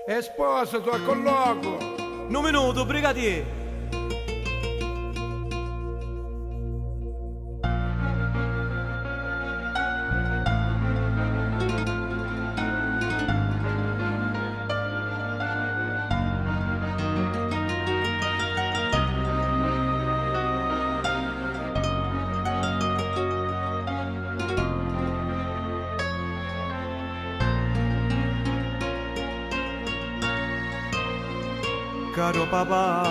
E sposa, tu a colloquio. Un minuto, brigadier. Caro papà,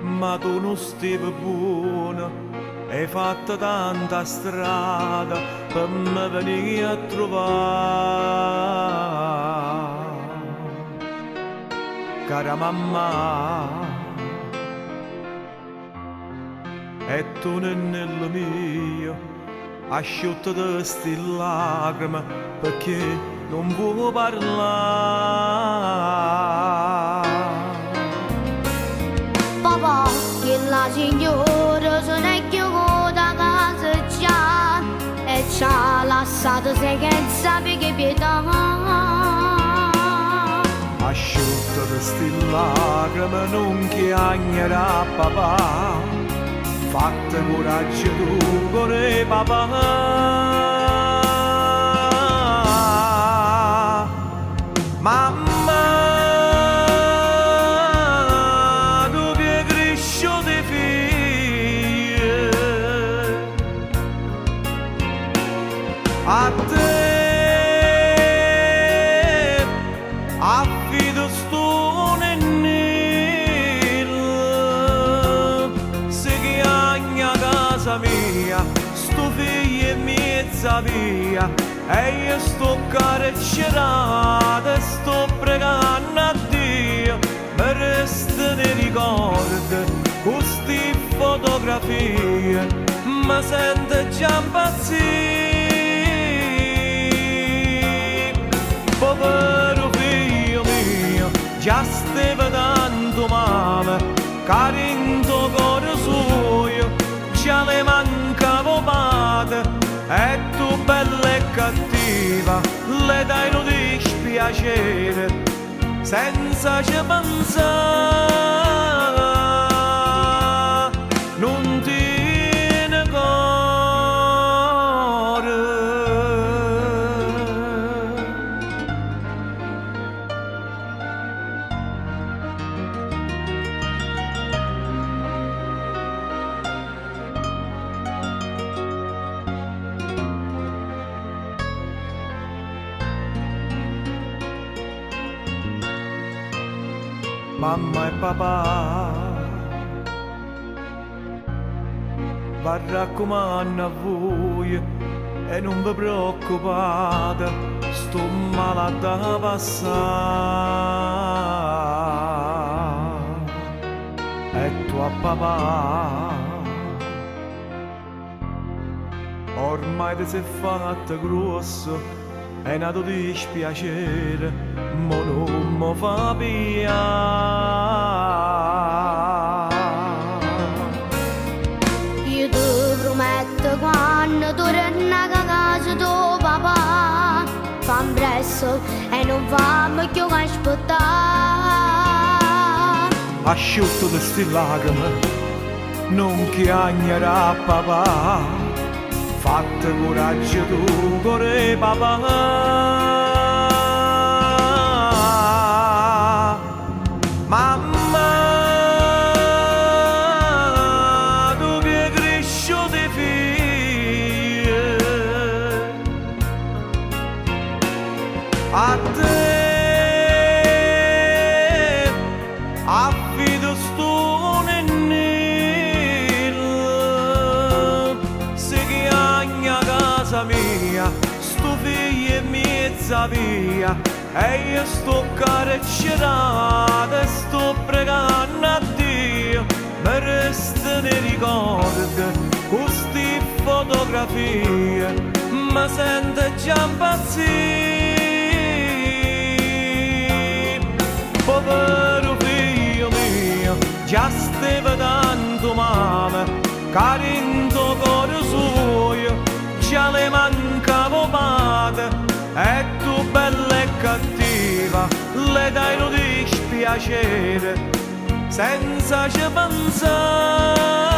ma tu non stai buono, hai fatto tanta strada per me venire a trovare. Cara mamma, e tu nel mio, asciutto di sti lacrime perché non può parlare. Papà, che la signora se ne è chiusa casa già e ci ha lasciato senza che pietà. Asciutto di sti lacrime non chiagnerà papà, fatte coraggio tu pure papà. Mamma, tu che cresci di figlie, a te affido sto nennillo, se chiagna casa mia, sto figlio e mezza via. E io sto carcerata e sto pregando a Dio, mi resta nei ricordi, queste fotografie, mi sento già impazzire. Povero figlio mio, già stava tanto male, caro in tuo cuore suo, già le mancavo padre. E tu bella e cattiva le dai un dispiacere senza ci pensare, non tiene cuore. Mamma e papà, vi raccomando a voi e non vi preoccupate, sto male da passare. E tu a papà, ormai ti sei fatto grosso, è nato dispiacere, ma non mi fa pigliare. Io ti prometto quando torni a casa tuo papà, fammi presto e non fammi più aspettare. Asciutto di sti lacrime, non chiagnerà papà, fatte coraggio tu pure papà. Mamma, tu che cresci di figlie, a te affido sto nennillo, se chiagna casa mia, sto figlio e mezza via. E io sto carcerata e sto pregando a Dio, mi resta nei ricordi, queste fotografie, mi sento già impazzire. Povero figlio mio, già stava tanto male, caro in tuo cuore suo, già le mancavo padre, e tu piacere senza ci pensare.